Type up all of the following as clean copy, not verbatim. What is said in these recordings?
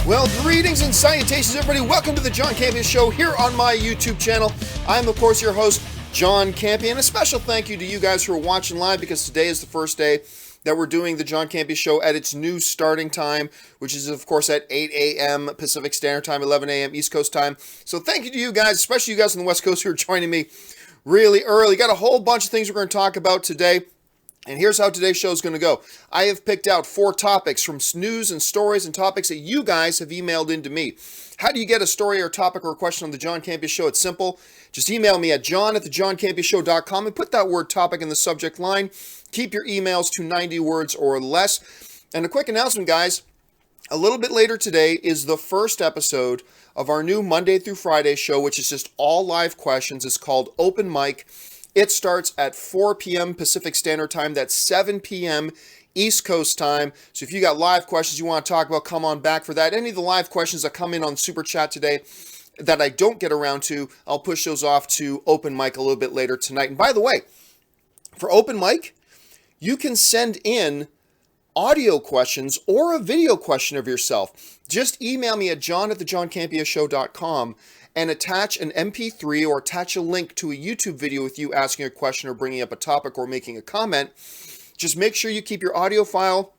Well, greetings and salutations, everybody. Welcome to the John Campea Show here on my YouTube channel. I'm, of course, your host, John Campea, and a special thank you to you guys who are watching live, because today is the first day that we're doing the John Campea Show at its new starting time, which is, of course, at 8 a.m. Pacific Standard Time, 11 a.m. East Coast Time. So thank you to you guys, especially you guys on the West Coast who are joining me really early. Got a whole bunch of things we're going to talk about today. And here's how today's show is going to go. I have picked out 4 topics from news and stories and topics that you guys have emailed into me. How do you get a story or topic or a question on the John Campea Show? It's simple. Just email me at john@thejohncampeashow.com and put that word topic in the subject line. Keep your emails to 90 words or less. And a quick announcement, guys. A little bit later today is the first episode of our new Monday through Friday show, which is just all live questions. It's called Open Mic. It starts at 4 p.m. Pacific Standard Time. That's 7 p.m. East Coast Time. So if you got live questions you want to talk about, come on back for that. Any of the live questions that come in on Super Chat today that I don't get around to, I'll push those off to Open Mic a little bit later tonight. And by the way, for Open Mic, you can send in audio questions or a video question of yourself. Just email me at john@thejohncampeashow.com and attach an MP3 or attach a link to a YouTube video with you asking a question or bringing up a topic or making a comment. Just make sure you keep your audio file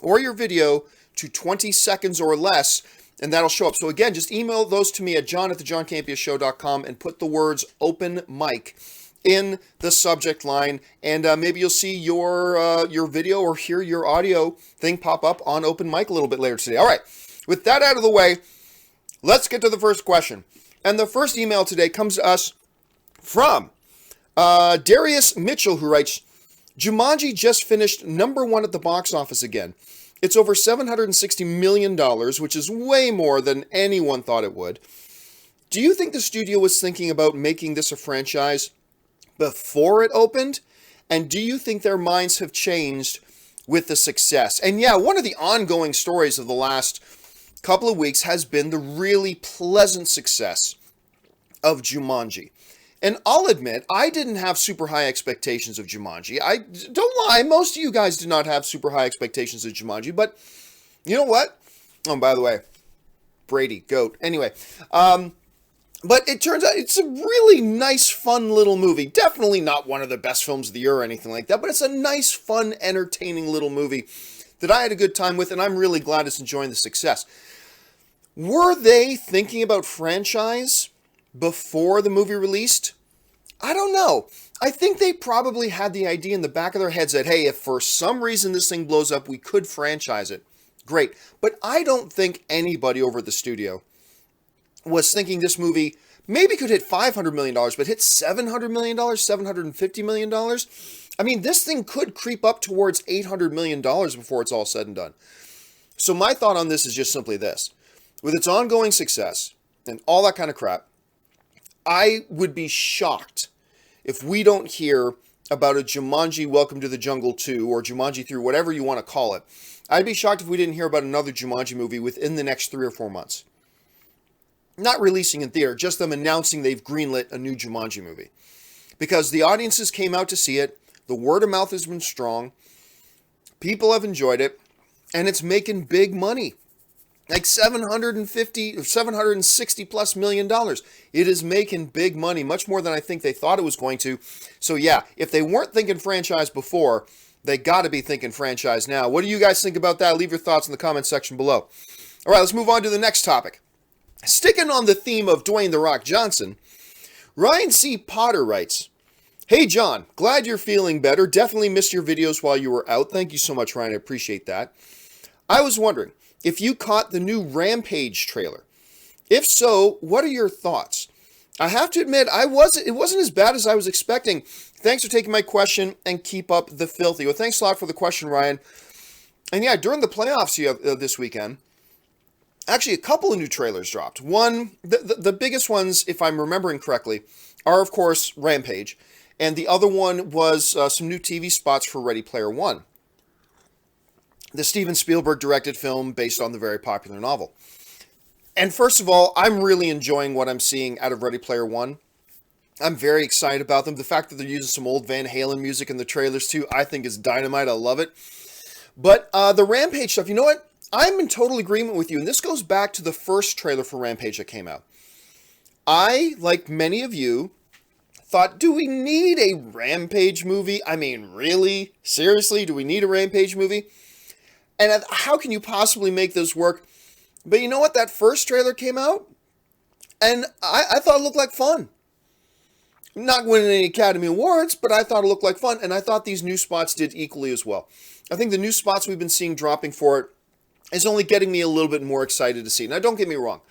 or your video to 20 seconds or less, and that'll show up. So again, just email those to me at john@thejohncampeashow.com and put the words Open Mic in the subject line, and maybe you'll see your video or hear your audio thing pop up on Open Mic a little bit later today. All right, with that out of the way, let's get to the first question. And the first email today comes to us from Darius Mitchell, who writes, Jumanji just finished #1 at the box office again. It's over $760 million, which is way more than anyone thought it would. Do you think the studio was thinking about making this a franchise before it opened? And do you think their minds have changed with the success? And yeah, one of the ongoing stories of the last couple of weeks has been the really pleasant success of Jumanji. And I'll admit, I didn't have super high expectations of Jumanji. I don't lie, most of you guys did not have super high expectations of Jumanji, but you know what? Oh, by the way, Brady, GOAT. Anyway, but it turns out it's a really nice, fun little movie. Definitely not one of the best films of the year or anything like that, but it's a nice, fun, entertaining little movie that I had a good time with, and I'm really glad it's enjoying the success. Were they thinking about franchise before the movie released? I don't know. I think they probably had the idea in the back of their heads that, hey, if for some reason this thing blows up, we could franchise it. Great. But I don't think anybody over at the studio was thinking this movie maybe could hit $500 million, but hit $700 million, $750 million. I mean, this thing could creep up towards $800 million before it's all said and done. So my thought on this is just simply this. With its ongoing success and all that kind of crap, I would be shocked if we don't hear about a Jumanji Welcome to the Jungle 2 or Jumanji 3, whatever you want to call it. I'd be shocked if we didn't hear about another Jumanji movie within the next 3 or 4 months. Not releasing in theater, just them announcing they've greenlit a new Jumanji movie. Because the audiences came out to see it, the word of mouth has been strong, people have enjoyed it, and it's making big money. Like $760 plus million. It is making big money, much more than I think they thought it was going to. So yeah, if they weren't thinking franchise before, they got to be thinking franchise now. What do you guys think about that? Leave your thoughts in the comment section below. All right, let's move on to the next topic. Sticking on the theme of Dwayne "The Rock" Johnson, Ryan C. Potter writes, Hey John, glad you're feeling better. Definitely missed your videos while you were out. Thank you so much, Ryan. I appreciate that. I was wondering if you caught the new Rampage trailer. If so, what are your thoughts? I have to admit, it wasn't as bad as I was expecting. Thanks for taking my question and keep up the filthy. Well, thanks a lot for the question, Ryan. And yeah, during the playoffs this weekend, actually a couple of new trailers dropped. One, the biggest ones, if I'm remembering correctly, are of course Rampage. And the other one was some new TV spots for Ready Player One, the Steven Spielberg directed film based on the very popular novel. And first of all, I'm really enjoying what I'm seeing out of Ready Player One. I'm very excited about them. The fact that they're using some old Van Halen music in the trailers too, I think is dynamite. I love it. But the Rampage stuff, you know what? I'm in total agreement with you, and this goes back to the first trailer for Rampage that came out. I, like many of you, thought, do we need a Rampage movie? I mean, really? Seriously? Do we need a Rampage movie? And how can you possibly make this work? But you know what? That first trailer came out, and I thought it looked like fun. Not winning any Academy Awards, but I thought it looked like fun, and I thought these new spots did equally as well. I think the new spots we've been seeing dropping for it is only getting me a little bit more excited to see. Now, don't get me wrong.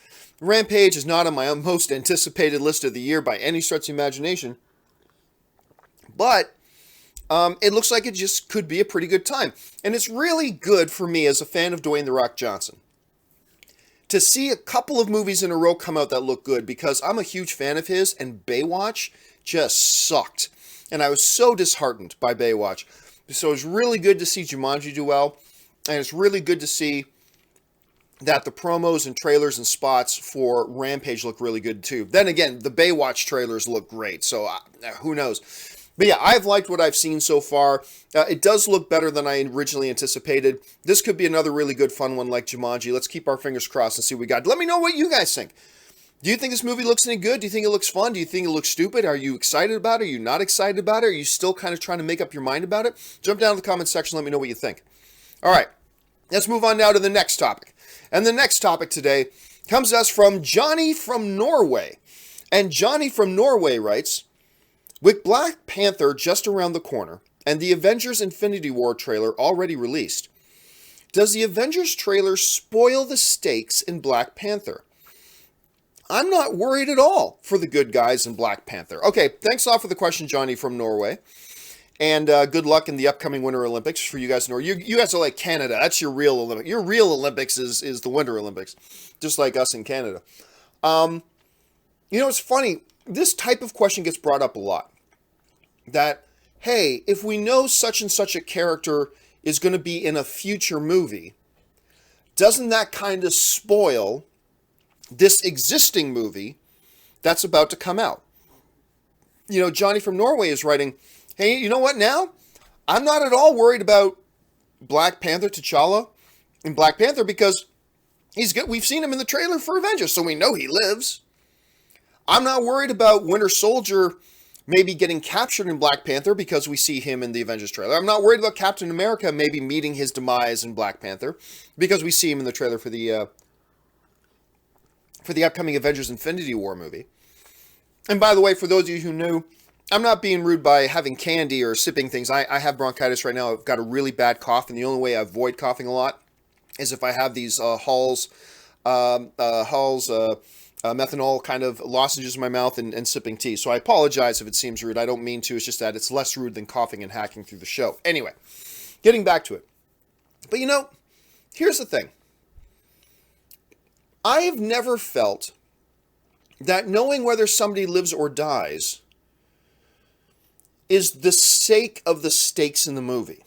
Rampage is not on my most anticipated list of the year by any stretch of imagination, but it looks like it just could be a pretty good time. And it's really good for me as a fan of Dwayne "The Rock" Johnson to see a couple of movies in a row come out that look good, because I'm a huge fan of his, and Baywatch just sucked. And I was so disheartened by Baywatch. So it's really good to see Jumanji do well, and it's really good to see that the promos and trailers and spots for Rampage look really good too. Then again, the Baywatch trailers look great, so who knows. But yeah, I've liked what I've seen so far. It does look better than I originally anticipated. This could be another really good fun one like Jumanji. Let's keep our fingers crossed and see what we got. Let me know what you guys think. Do you think this movie looks any good? Do you think it looks fun? Do you think it looks stupid? Are you excited about it? Are you not excited about it? Are you still kind of trying to make up your mind about it? Jump down to the comment section. Let me know what you think. All right, let's move on now to the next topic. And the next topic today comes to us from Johnny from Norway. And Johnny from Norway writes, with Black Panther just around the corner and the Avengers Infinity War trailer already released, does the Avengers trailer spoil the stakes in Black Panther? I'm not worried at all for the good guys in Black Panther. Okay, thanks a lot for the question, Johnny from Norway. And good luck in the upcoming Winter Olympics for you guys in Norway. You guys are like Canada. That's your real Olympics. Your real Olympics is the Winter Olympics, just like us in Canada. It's funny. This type of question gets brought up a lot. That, hey, if we know such and such a character is going to be in a future movie, doesn't that kind of spoil this existing movie that's about to come out? Johnny from Norway is writing, hey, you know what now? I'm not at all worried about Black Panther, T'Challa in Black Panther, because he's good. We've seen him in the trailer for Avengers, so we know he lives. I'm not worried about Winter Soldier maybe getting captured in Black Panther, because we see him in the Avengers trailer. I'm not worried about Captain America maybe meeting his demise in Black Panther, because we see him in the trailer for the upcoming Avengers Infinity War movie. And by the way, for those of you who knew, I'm not being rude by having candy or sipping things. I have bronchitis right now. I've got a really bad cough, and the only way I avoid coughing a lot is if I have these Hall's methanol kind of lozenges in my mouth and sipping tea. So I apologize if it seems rude. I don't mean to. It's just that it's less rude than coughing and hacking through the show. Anyway, getting back to it. But here's the thing. I have never felt that knowing whether somebody lives or dies is the sake of the stakes in the movie.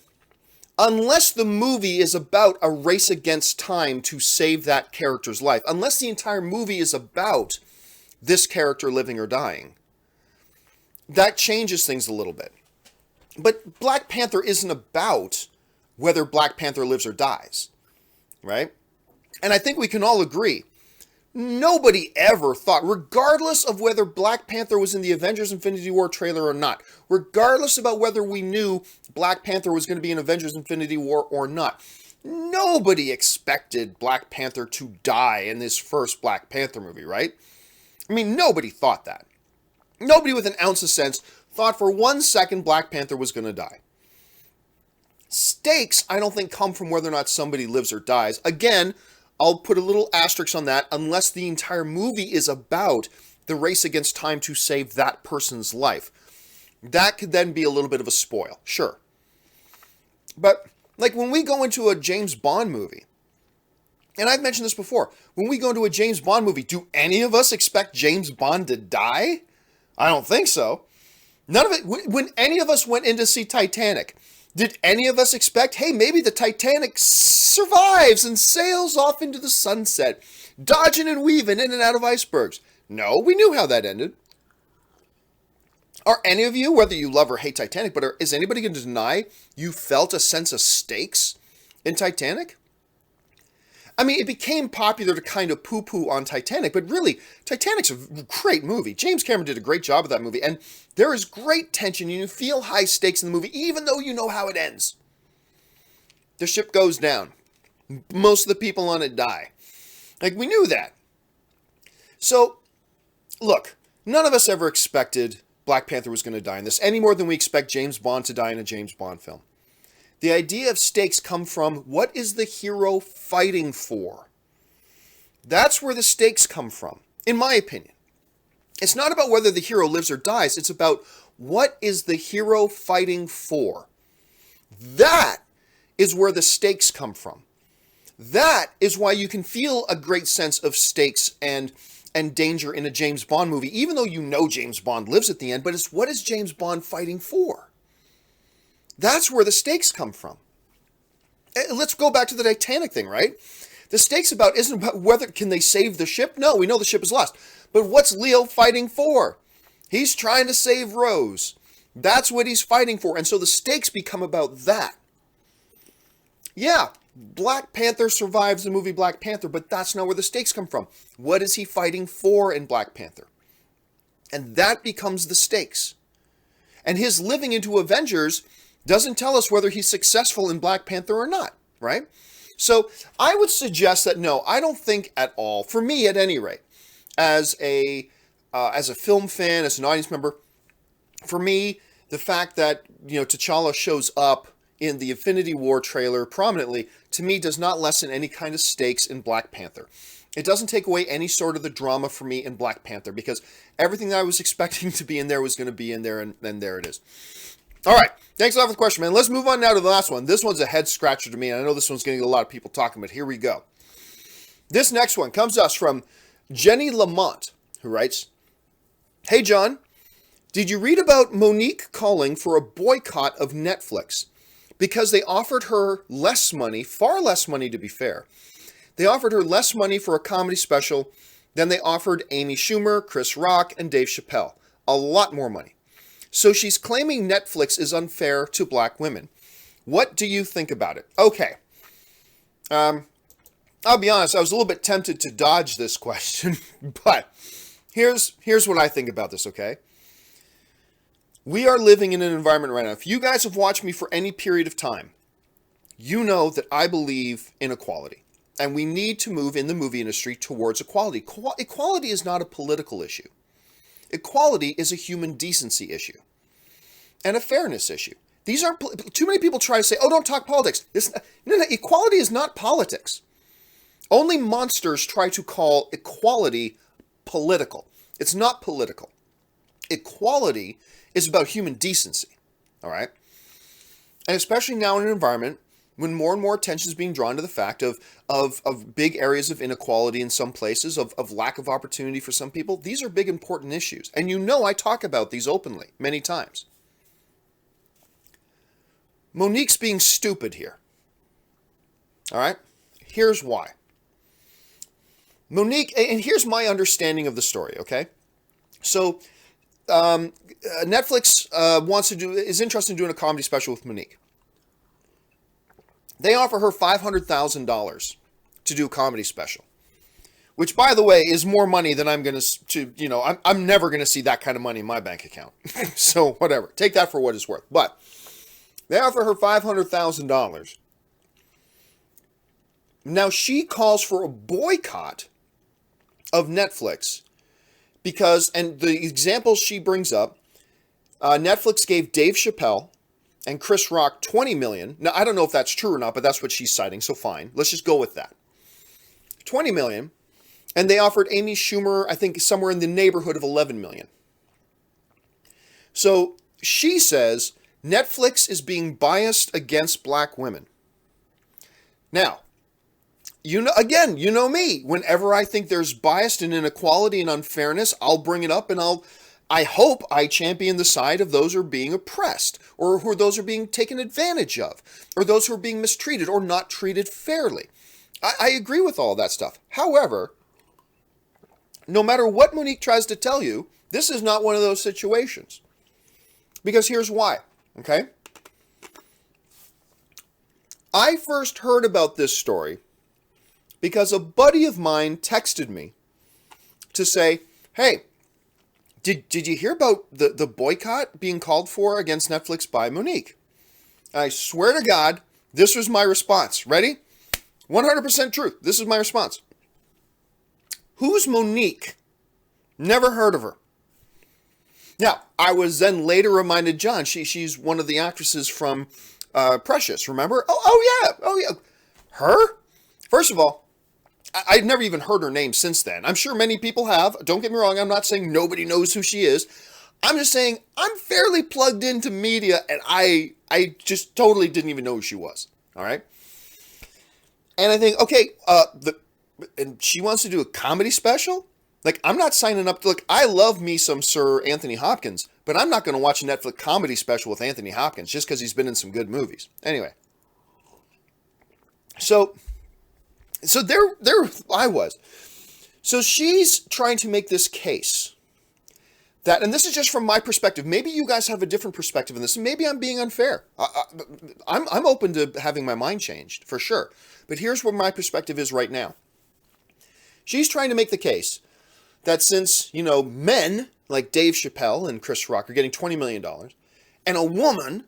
Unless the movie is about a race against time to save that character's life. Unless the entire movie is about this character living or dying. That changes things a little bit. But Black Panther isn't about whether Black Panther lives or dies. Right? And I think we can all agree, nobody ever thought, regardless of whether Black Panther was in the Avengers Infinity War trailer or not, regardless about whether we knew Black Panther was going to be in Avengers Infinity War or not, nobody expected Black Panther to die in this first Black Panther movie, right? I mean, nobody thought that. Nobody with an ounce of sense thought for 1 second Black Panther was going to die. Stakes, I don't think, come from whether or not somebody lives or dies. Again, I'll put a little asterisk on that, unless the entire movie is about the race against time to save that person's life. That could then be a little bit of a spoil, sure. But, like when we go into a James Bond movie, and I've mentioned this before, when we go into a James Bond movie, do any of us expect James Bond to die? I don't think so. None of it. When any of us went in to see Titanic, did any of us expect, hey, maybe the Titanic survives and sails off into the sunset, dodging and weaving in and out of icebergs? No, we knew how that ended. Are any of you, whether you love or hate Titanic, but is anybody going to deny you felt a sense of stakes in Titanic? I mean, it became popular to kind of poo-poo on Titanic, but really, Titanic's a great movie. James Cameron did a great job of that movie, and there is great tension. You feel high stakes in the movie, even though you know how it ends. The ship goes down. Most of the people on it die. Like, we knew that. So, look, none of us ever expected Black Panther was going to die in this, any more than we expect James Bond to die in a James Bond film. The idea of stakes come from, what is the hero fighting for? That's where the stakes come from, in my opinion. It's not about whether the hero lives or dies. It's about, what is the hero fighting for? That is where the stakes come from. That is why you can feel a great sense of stakes and danger in a James Bond movie, even though you know James Bond lives at the end, but it's, what is James Bond fighting for? That's where the stakes come from. Let's go back to the Titanic thing, right? The stakes isn't about whether can they save the ship. No, we know the ship is lost. But what's Leo fighting for? He's trying to save Rose. That's what he's fighting for. And so the stakes become about that. Yeah, Black Panther survives the movie Black Panther, but that's not where the stakes come from. What is he fighting for in Black Panther? And that becomes the stakes. And his living into Avengers doesn't tell us whether he's successful in Black Panther or not, right? So I would suggest that no, I don't think at all, for me at any rate, as a film fan, as an audience member, for me, the fact that, T'Challa shows up in the Infinity War trailer prominently, to me, does not lessen any kind of stakes in Black Panther. It doesn't take away any sort of the drama for me in Black Panther, because everything that I was expecting to be in there was going to be in there, and there it is. All right, thanks a lot for the question, man. Let's move on now to the last one. This one's a head scratcher to me, and I know this one's going to get a lot of people talking, but here we go. This next one comes to us from Jenny Lamont, who writes, "Hey, John, did you read about Mo-Nique calling for a boycott of Netflix because they offered her less money, far less money to be fair. They offered her less money for a comedy special than they offered Amy Schumer, Chris Rock, and Dave Chappelle. A lot more money. So she's claiming Netflix is unfair to black women. What do you think about it?" Okay. I'll be honest, I was a little bit tempted to dodge this question, but here's what I think about this, okay? We are living in an environment right now. If you guys have watched me for any period of time, you know that I believe in equality. And we need to move in the movie industry towards equality. Equality is not a political issue. Equality is a human decency issue and a fairness issue. These aren't, too many people try to say, oh, don't talk politics. No, equality is not politics. Only monsters try to call equality political. It's not political. Equality is about human decency, all right? And especially now in an environment when more and more attention is being drawn to the fact of big areas of inequality in some places, of lack of opportunity for some people. These are big, important issues. And I talk about these openly many times. Mo-Nique's being stupid here. All right? Here's why. Mo-Nique, and here's my understanding of the story, okay? So, Netflix is interested in doing a comedy special with Mo-Nique. They offer her $500,000 to do a comedy special, which, by the way, is more money than I'm never going to see that kind of money in my bank account. So whatever, take that for what it's worth. But they offer her $500,000. Now she calls for a boycott of Netflix because, and the examples she brings up, Netflix gave Dave Chappelle and Chris Rock $20 million. Now, I don't know if that's true or not, but that's what she's citing, so fine. Let's just go with that. $20 million. And they offered Amy Schumer, I think, somewhere in the neighborhood of $11 million. So she says Netflix is being biased against black women. Now, you know me. Whenever I think there's bias and inequality and unfairness, I'll bring it up and I hope I champion the side of those who are being oppressed, or those who are being taken advantage of, or those who are being mistreated or not treated fairly. I agree with all of that stuff. However, no matter what Mo-Nique tries to tell you, this is not one of those situations. Because here's why, okay? I first heard about this story because a buddy of mine texted me to say, hey, did you hear about the boycott being called for against Netflix by Mo-Nique? I swear to God, this was my response. Ready? 100% truth. This is my response. Who's Mo-Nique? Never heard of her. Now, I was then later reminded, John, she's one of the actresses from Precious, remember? Oh yeah. Her? First of all, I'd never even heard her name since then. I'm sure many people have. Don't get me wrong. I'm not saying nobody knows who she is. I'm just saying I'm fairly plugged into media, and I just totally didn't even know who she was. All right? And I think, okay, and she wants to do a comedy special? Like, I'm not signing up to, look, I love me some Sir Anthony Hopkins, but I'm not going to watch a Netflix comedy special with Anthony Hopkins just because he's been in some good movies. Anyway. So there I was. So she's trying to make this case that, and this is just from my perspective, maybe you guys have a different perspective in this, and maybe I'm being unfair. I'm open to having my mind changed, for sure. But here's where my perspective is right now. She's trying to make the case that since, men like Dave Chappelle and Chris Rock are getting $20 million, and a woman,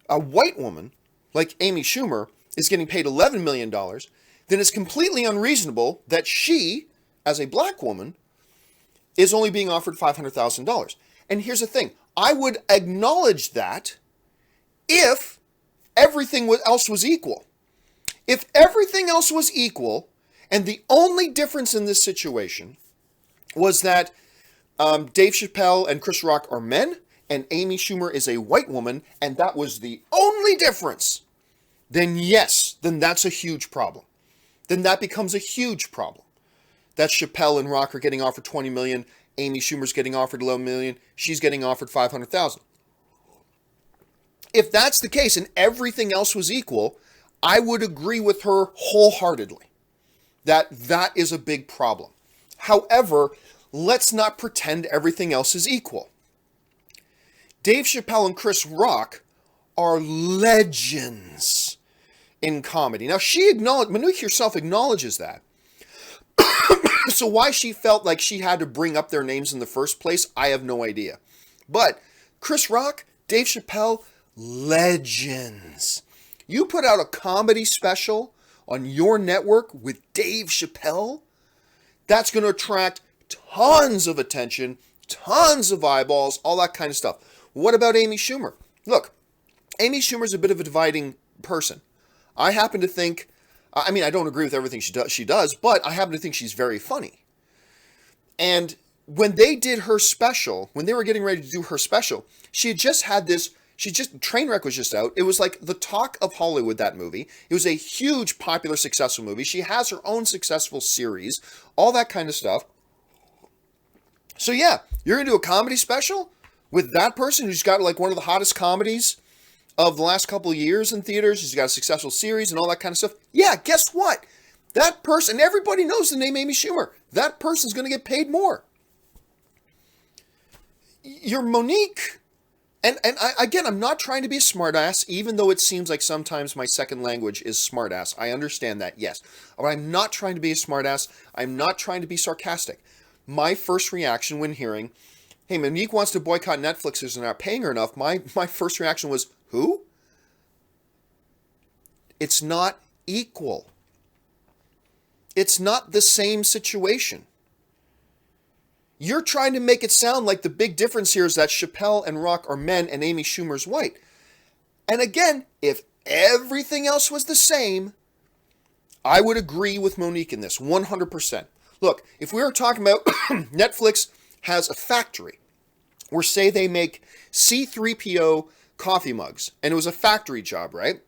a white woman, like Amy Schumer, is getting paid $11 million, then it's completely unreasonable that she, as a black woman, is only being offered $500,000. And here's the thing. I would acknowledge that if everything else was equal. If everything else was equal, and the only difference in this situation was that Dave Chappelle and Chris Rock are men, and Amy Schumer is a white woman, and that was the only difference, then yes, then that's a huge problem. Then that becomes a huge problem. That Chappelle and Rock are getting offered $20 million, Amy Schumer's getting offered $11 million, she's getting offered $500,000. If that's the case and everything else was equal, I would agree with her wholeheartedly that that is a big problem. However, let's not pretend everything else is equal. Dave Chappelle and Chris Rock are legends in comedy. Now, Mo-Nique herself acknowledges that. So why she felt like she had to bring up their names in the first place, I have no idea. But Chris Rock, Dave Chappelle, legends. You put out a comedy special on your network with Dave Chappelle, that's going to attract tons of attention, tons of eyeballs, all that kind of stuff. What about Amy Schumer? Look, Amy Schumer's a bit of a dividing person. I happen to think, I don't agree with everything she does, but I happen to think she's very funny. And when they did her special, when they were getting ready to do her special, she had just had this, Trainwreck was just out. It was like the talk of Hollywood, that movie. It was a huge, popular, successful movie. She has her own successful series, all that kind of stuff. So yeah, you're going to do a comedy special with that person who's got like one of the hottest comedies of the last couple of years in theaters. She's got a successful series and all that kind of stuff. Yeah, guess what? That person, everybody knows the name Amy Schumer. That person's going to get paid more. You're Mo-Nique. And again, I'm not trying to be a smartass, even though it seems like sometimes my second language is smartass. I understand that, yes. But I'm not trying to be a smartass. I'm not trying to be sarcastic. My first reaction when hearing, hey, Mo-Nique wants to boycott Netflix because they're not paying her enough, my first reaction was, who? It's not equal. It's not the same situation. You're trying to make it sound like the big difference here is that Chappelle and Rock are men and Amy Schumer's white. And again, if everything else was the same, I would agree with Mo-Nique in this, 100%. Look, if we were talking about Netflix has a factory where, say, they make C-3PO coffee mugs, and it was a factory job, right?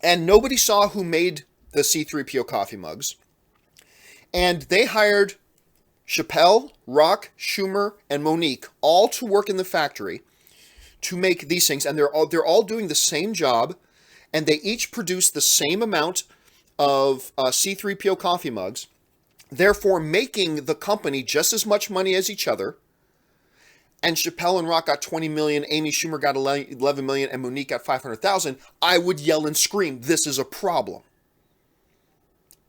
And nobody saw who made the C-3PO coffee mugs. And they hired Chappelle, Rock, Schumer, and Mo-Nique all to work in the factory to make these things. And they're all doing the same job, and they each produce the same amount of C-3PO coffee mugs, therefore making the company just as much money as each other. And Chappelle and Rock got $20 million, Amy Schumer got $11 million, and Mo-Nique got $500,000, I would yell and scream, this is a problem.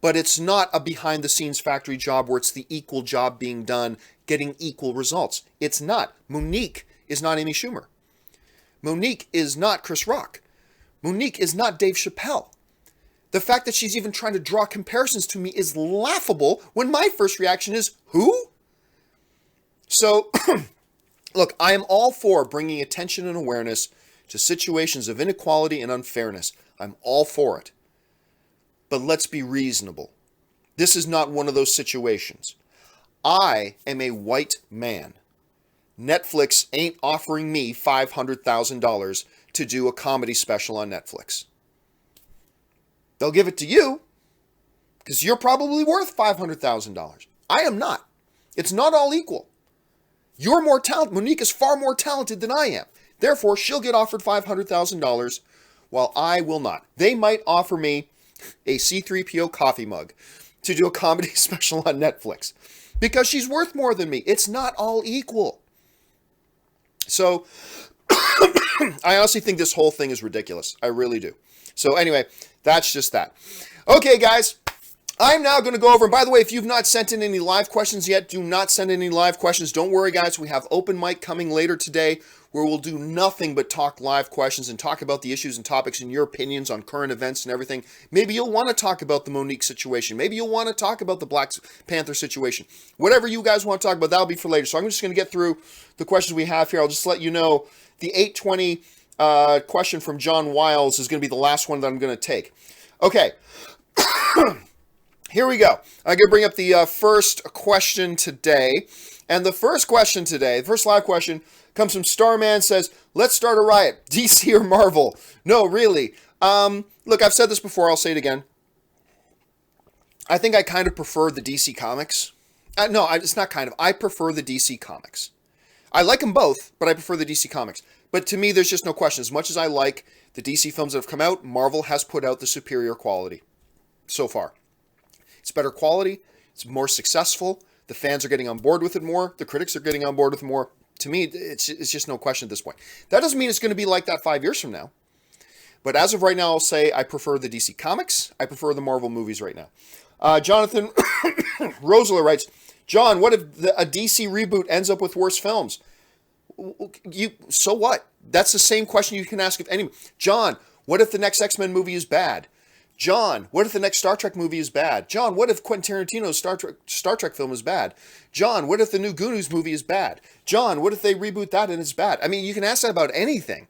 but it's not a behind-the-scenes factory job where it's the equal job being done, getting equal results. It's not. Mo-Nique is not Amy Schumer. Mo-Nique is not Chris Rock. Mo-Nique is not Dave Chappelle. The fact that she's even trying to draw comparisons to me is laughable when my first reaction is, who? So, look, I am all for bringing attention and awareness to situations of inequality and unfairness. I'm all for it. But let's be reasonable. This is not one of those situations. I am a white man. Netflix ain't offering me $500,000 to do a comedy special on Netflix. They'll give it to you because you're probably worth $500,000. I am not. It's not all equal. You're more talented. Mo-Nique is far more talented than I am. Therefore, she'll get offered $500,000 while I will not. They might offer me a C-3PO coffee mug to do a comedy special on Netflix because she's worth more than me. It's not all equal. So, I honestly think this whole thing is ridiculous. I really do. So anyway, that's just that. Okay, guys, I'm now going to go over, and by the way, if you've not sent in any live questions yet, do not send in any live questions. Don't worry, guys. We have open mic coming later today where we'll do nothing but talk live questions and talk about the issues and topics and your opinions on current events and everything. Maybe you'll want to talk about the Mo-Nique situation. Maybe you'll want to talk about the Black Panther situation. Whatever you guys want to talk about, that'll be for later. So I'm just going to get through the questions we have here. I'll just let you know the 820 question from John Wiles is going to be the last one that I'm going to take. Okay. Here we go. I'm going to bring up the first question today. And the first question today, the first live question, comes from Starman, says, let's start a riot. DC or Marvel? No, really. Look, I've said this before. I'll say it again. I think I kind of prefer the DC comics. It's not kind of. I prefer the DC comics. I like them both, but I prefer the DC comics. But to me, there's just no question. As much as I like the DC films that have come out, Marvel has put out the superior quality so far. It's better quality. It's more successful. The fans are getting on board with it more. The critics are getting on board with it more. To me, it's just no question at this point. That doesn't mean it's going to be like that 5 years from now. But as of right now, I'll say I prefer the DC comics. I prefer the Marvel movies right now. Jonathan Rosler writes, John, what if a DC reboot ends up with worse films? So what? That's the same question you can ask of anyone. John, what if the next X-Men movie is bad? John, what if the next Star Trek movie is bad? John, what if Quentin Tarantino's Star Trek film is bad? John, what if the new Goonies movie is bad? John, what if they reboot that and it's bad? I mean, you can ask that about anything.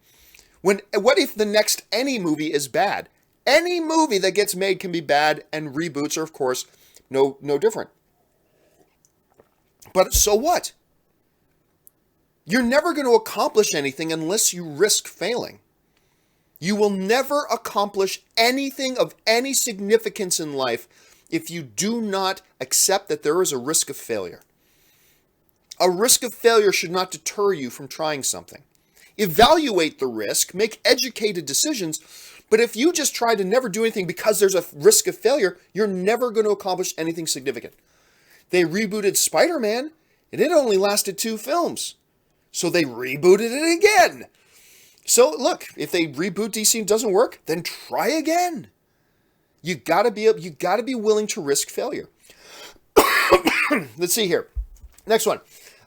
What if the next any movie is bad? Any movie that gets made can be bad, and reboots are, of course, no different. But so what? You're never going to accomplish anything unless you risk failing. You will never accomplish anything of any significance in life if you do not accept that there is a risk of failure. A risk of failure should not deter you from trying something. Evaluate the risk, make educated decisions, but if you just try to never do anything because there's a risk of failure, you're never going to accomplish anything significant. They rebooted Spider-Man, and it only lasted 2 films. So they rebooted it again. So look, if they reboot DC and it doesn't work, then try again. You gotta be willing to risk failure. Let's see here. Next one.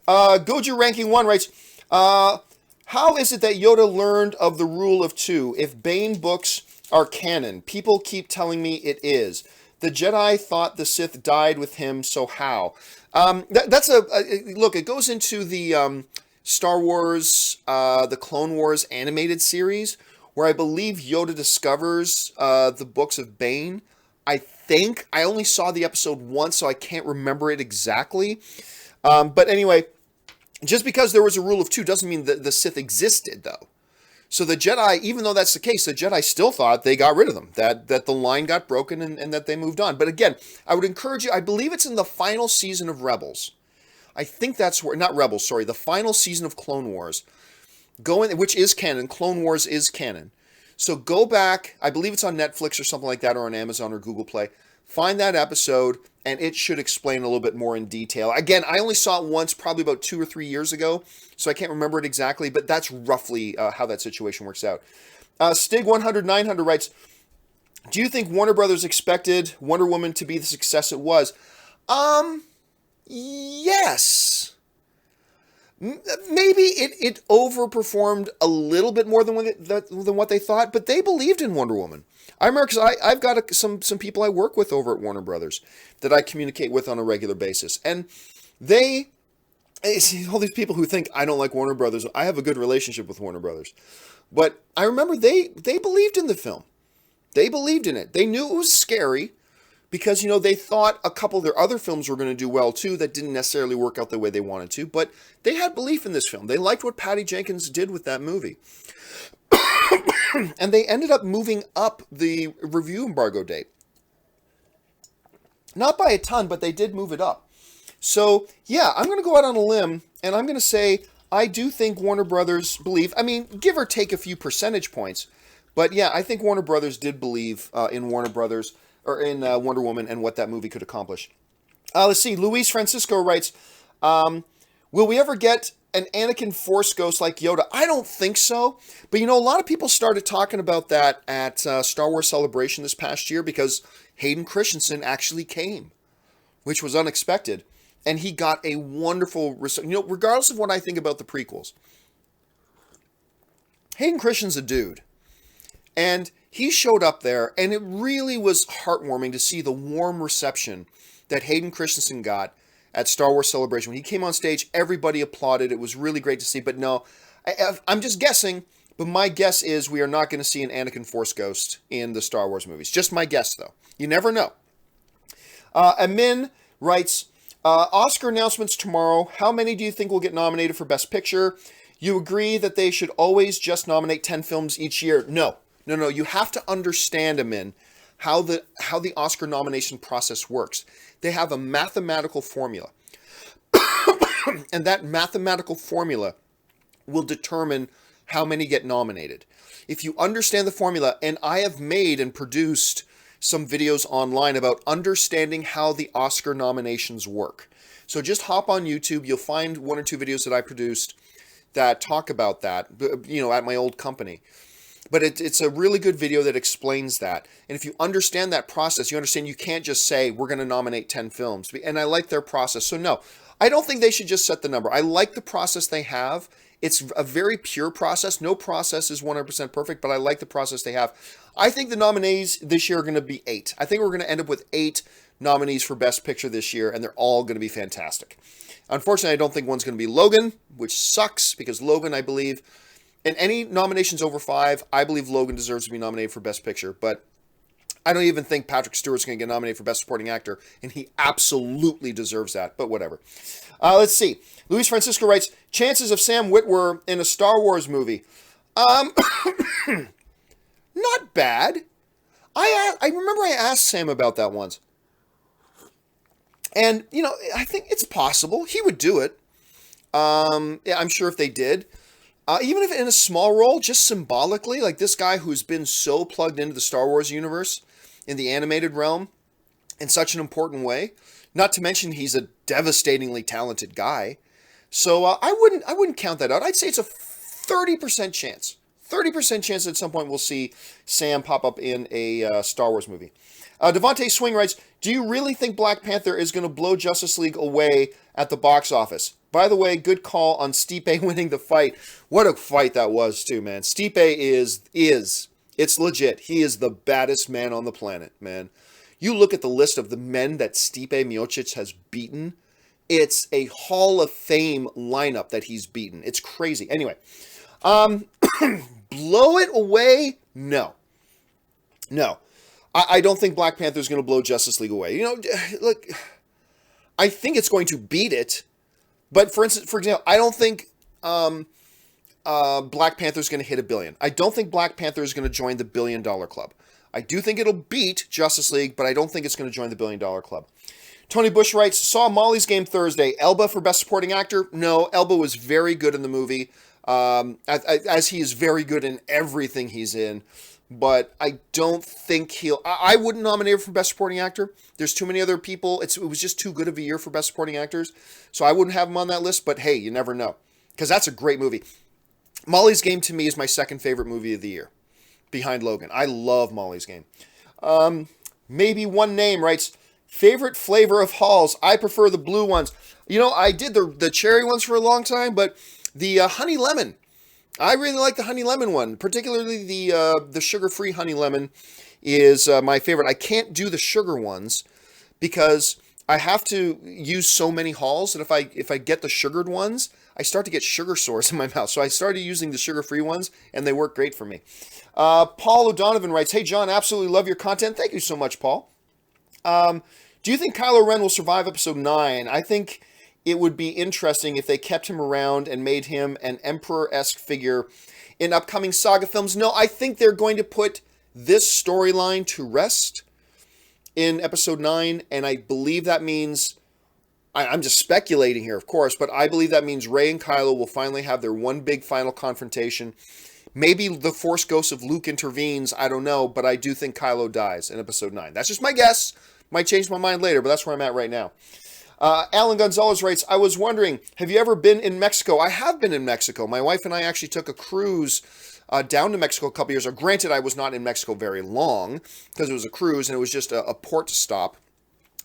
Goju Ranking 1 writes, how is it that Yoda learned of the rule of 2 if Bane books are canon? People keep telling me it is. The Jedi thought the Sith died with him, so how? Look, it goes into the Star Wars, the Clone Wars animated series, where I believe Yoda discovers the books of Bane. I think. I only saw the episode once, so I can't remember it exactly. But anyway, just because there was a rule of 2 doesn't mean that the Sith existed, though. So the Jedi, even though that's the case, the Jedi still thought they got rid of them, that the line got broken and that they moved on. But again, I would encourage you, I believe it's in the final season of Rebels. I think that's where, not Rebels, sorry, the final season of Clone Wars, which is canon. Clone Wars is canon. So go back, I believe it's on Netflix or something like that, or on Amazon or Google Play. Find that episode, and it should explain a little bit more in detail. Again, I only saw it once, probably about 2 or 3 years ago, so I can't remember it exactly, but that's roughly how that situation works out. Stig100900 writes, Do you think Warner Brothers expected Wonder Woman to be the success it was? Um, yes. Maybe it overperformed a little bit more than what they thought, but they believed in Wonder Woman. I remember because I've got some people I work with over at Warner Brothers that I communicate with on a regular basis, and they all these people who think I don't like Warner Brothers. I have a good relationship with Warner Brothers, but I remember they believed in the film. They believed in it. They knew it was scary because, they thought a couple of their other films were going to do well too that didn't necessarily work out the way they wanted to, but they had belief in this film. They liked what Patty Jenkins did with that movie. And they ended up moving up the review embargo date. Not by a ton, but they did move it up. So, yeah, I'm going to go out on a limb, and I'm going to say I do think Warner Brothers believe, give or take a few percentage points, but yeah, I think Warner Brothers did believe in Warner Brothers, or in Wonder Woman and what that movie could accomplish. Let's see, Luis Francisco writes, will we ever get an Anakin Force ghost like Yoda? I don't think so, but a lot of people started talking about that at Star Wars Celebration this past year because Hayden Christensen actually came, which was unexpected. And he got a wonderful, regardless of what I think about the prequels, Hayden Christensen's a dude. And he showed up there, and it really was heartwarming to see the warm reception that Hayden Christensen got at Star Wars Celebration. When he came on stage, everybody applauded. It was really great to see. But no, I'm just guessing, but my guess is we are not going to see an Anakin Force ghost in the Star Wars movies. Just my guess, though. You never know. Amin writes, Oscar announcements tomorrow. How many do you think will get nominated for Best Picture? You agree that they should always just nominate 10 films each year? No. You have to understand, Amin, how the Oscar nomination process works. They have a mathematical formula. And that mathematical formula will determine how many get nominated. If you understand the formula, and I have made and produced some videos online about understanding how the Oscar nominations work. So just hop on YouTube. You'll find one or two videos that I produced that talk about that, at my old company. But it's a really good video that explains that. And if you understand that process, you understand you can't just say, we're going to nominate 10 films. And I like their process. So no, I don't think they should just set the number. I like the process they have. It's a very pure process. No process is 100% perfect, but I like the process they have. I think the nominees this year are going to be 8. I think we're going to end up with 8 nominees for Best Picture this year, and they're all going to be fantastic. Unfortunately, I don't think one's going to be Logan, which sucks, because Logan, I believe, in any nominations over 5, I believe Logan deserves to be nominated for Best Picture, but I don't even think Patrick Stewart's going to get nominated for Best Supporting Actor, and he absolutely deserves that, but whatever. Let's see. Luis Francisco writes, chances of Sam Witwer in a Star Wars movie. Not bad. I remember I asked Sam about that once. And, I think it's possible. He would do it. Yeah, I'm sure if they did. Even if in a small role, just symbolically, like this guy who's been so plugged into the Star Wars universe in the animated realm in such an important way. Not to mention he's a devastatingly talented guy. So I wouldn't count that out. I'd say it's a 30% chance. 30% chance at some point we'll see Sam pop up in a Star Wars movie. Devontae Swing writes, do you really think Black Panther is going to blow Justice League away at the box office? By the way, good call on Stipe winning the fight. What a fight that was too, man. Stipe is, it's legit. He is the baddest man on the planet, man. You look at the list of the men that Stipe Miocic has beaten, it's a Hall of Fame lineup that he's beaten. It's crazy. Anyway, blow it away? No. I don't think Black Panther is going to blow Justice League away. Look, I think it's going to beat it. But for example, I don't think Black Panther is going to hit $1 billion. I don't think Black Panther is going to join the $1 billion club. I do think it'll beat Justice League, but I don't think it's going to join the $1 billion club. Tony Bush writes, saw Molly's Game Thursday. Elba for Best Supporting Actor? No, Elba was very good in the movie, as he is very good in everything he's in. But I don't think I wouldn't nominate him for Best Supporting Actor. There's too many other people. It was just too good of a year for Best Supporting Actors. So I wouldn't have him on that list, but hey, you never know. Because that's a great movie. Molly's Game, to me, is my second favorite movie of the year, behind Logan. I love Molly's Game. Maybe one name writes, favorite flavor of Halls. I prefer the blue ones. You know, I did the cherry ones for a long time, but the honey lemon. I really like the honey lemon one, particularly the sugar-free honey lemon is my favorite. I can't do the sugar ones because I have to use so many Halls that if I get the sugared ones, I start to get sugar sores in my mouth. So I started using the sugar-free ones, and they work great for me. Paul O'Donovan writes, hey, John, absolutely love your content. Thank you so much, Paul. Do you think Kylo Ren will survive episode 9? I think it would be interesting if they kept him around and made him an Emperor-esque figure in upcoming saga films. No, I think they're going to put this storyline to rest in episode 9, and I believe that means, I'm just speculating here, of course, but I believe that means Rey and Kylo will finally have their one big final confrontation. Maybe the Force ghost of Luke intervenes, I don't know, but I do think Kylo dies in episode 9. That's just my guess. Might change my mind later, but that's where I'm at right now. Alan Gonzalez writes, I was wondering, have you ever been in Mexico? I have been in Mexico. My wife and I actually took a cruise down to Mexico a couple years ago. Granted, I was not in Mexico very long because it was a cruise and it was just a port stop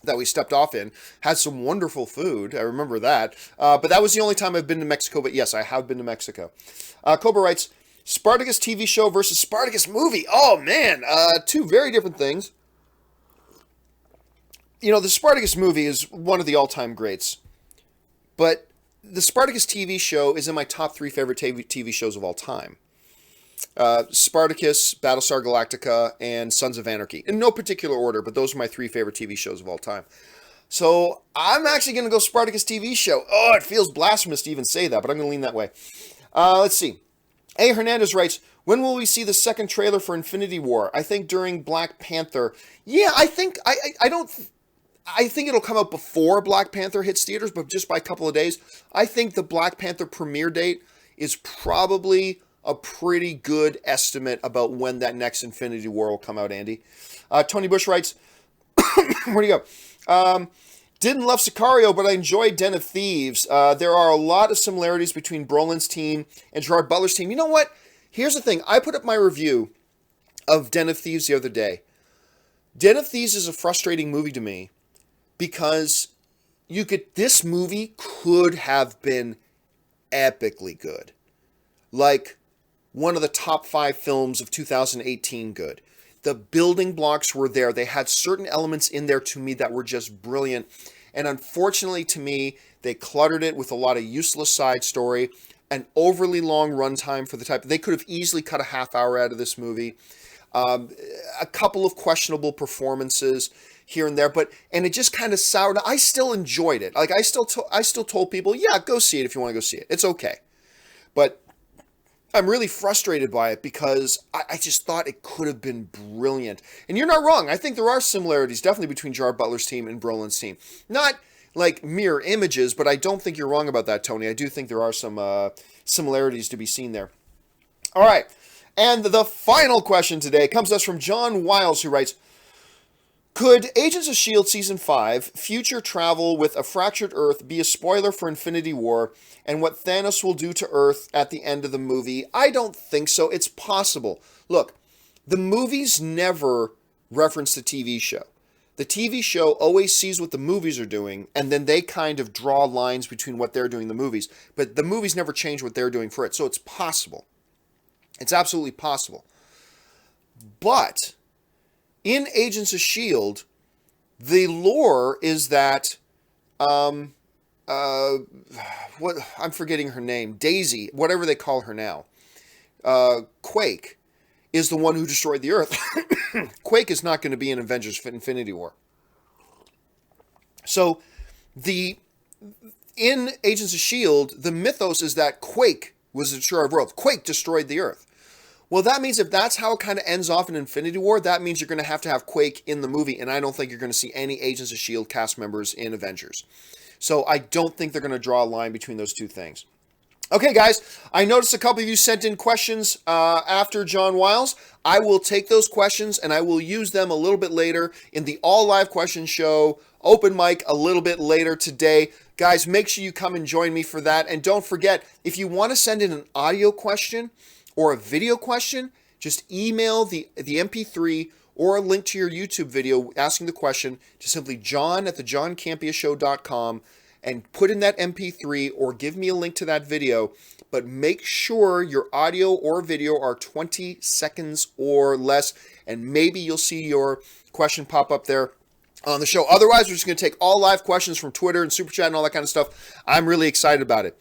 that we stepped off in. Had some wonderful food. I remember that. But that was the only time I've been to Mexico. But yes, I have been to Mexico. Cobra writes, Spartacus TV show versus Spartacus movie. Oh, man. Two very different things. You know, the Spartacus movie is one of the all-time greats. But the Spartacus TV show is in my top 3 favorite TV shows of all time. Spartacus, Battlestar Galactica, and Sons of Anarchy. In no particular order, but those are my 3 favorite TV shows of all time. So I'm actually going to go Spartacus TV show. Oh, it feels blasphemous to even say that, but I'm going to lean that way. Let's see. A. Hernandez writes, when will we see the second trailer for Infinity War? I think during Black Panther. Yeah, I think it'll come out before Black Panther hits theaters, but just by a couple of days. I think the Black Panther premiere date is probably a pretty good estimate about when that next Infinity War will come out, Andy. Tony Bush writes, where'd he go? Didn't love Sicario, but I enjoyed Den of Thieves. There are a lot of similarities between Brolin's team and Gerard Butler's team. You know what? Here's the thing. I put up my review of Den of Thieves the other day. Den of Thieves is a frustrating movie to me because this movie could have been epically good. Like one of the top 5 films of 2018 good. The building blocks were there. They had certain elements in there to me that were just brilliant. And unfortunately to me, they cluttered it with a lot of useless side story, an overly long runtime for the type. They could have easily cut a half hour out of this movie. A couple of questionable performances here and there, and it just kind of soured. I still enjoyed it. Like I still told people, yeah, go see it if you want to go see it. It's okay. But I'm really frustrated by it because I just thought it could have been brilliant. And you're not wrong. I think there are similarities definitely between Gerard Butler's team and Brolin's team. Not like mirror images, but I don't think you're wrong about that, Tony. I do think there are some similarities to be seen there. All right. And the final question today comes to us from John Wiles, who writes, could Agents of S.H.I.E.L.D. Season 5, Future Travel with a Fractured Earth, be a spoiler for Infinity War and what Thanos will do to Earth at the end of the movie? I don't think so. It's possible. Look, the movies never reference the TV show. The TV show always sees what the movies are doing, and then they kind of draw lines between what they're doing in the movies. But the movies never change what they're doing for it, so it's possible. It's absolutely possible. But in Agents of S.H.I.E.L.D., the lore is that, what I'm forgetting her name, Daisy, whatever they call her now, Quake, is the one who destroyed the Earth. Quake is not going to be in Avengers Infinity War. So, in Agents of S.H.I.E.L.D., the mythos is that Quake was the destroyer of the world. Quake destroyed the Earth. Well, that means if that's how it kind of ends off in Infinity War, that means you're going to have Quake in the movie, and I don't think you're going to see any Agents of S.H.I.E.L.D. cast members in Avengers. So I don't think they're going to draw a line between those two things. Okay, guys, I noticed a couple of you sent in questions after John Wiles. I will take those questions, and I will use them a little bit later in the all-live question show, open mic a little bit later today. Guys, make sure you come and join me for that. And don't forget, if you want to send in an audio question or a video question, just email the MP3 or a link to your YouTube video asking the question to simply john@thejohncampeashow.com and put in that MP3 or give me a link to that video. But make sure your audio or video are 20 seconds or less, and maybe you'll see your question pop up there on the show. Otherwise, we're just going to take all live questions from Twitter and Super Chat and all that kind of stuff. I'm really excited about it.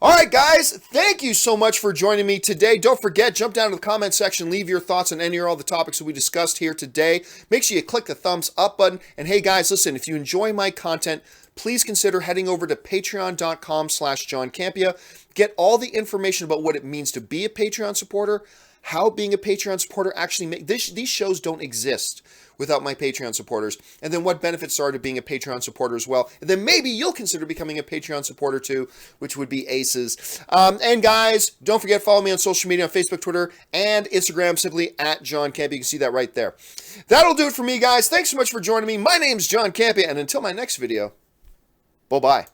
All right, guys, thank you so much for joining me today. Don't forget, jump down to the comment section, leave your thoughts on any or all the topics that we discussed here today. Make sure you click the thumbs up button. And hey, guys, listen, if you enjoy my content, please consider heading over to patreon.com/John Campea. Get all the information about what it means to be a Patreon supporter, how being a Patreon supporter actually these shows don't exist without my Patreon supporters, and then what benefits are to being a Patreon supporter as well. And then maybe you'll consider becoming a Patreon supporter too, which would be aces. And guys, don't forget, follow me on social media on Facebook, Twitter, and Instagram, simply @John Campea. You can see that right there. That'll do it for me, guys. Thanks so much for joining me. My name's John Campea, and until my next video, bye-bye.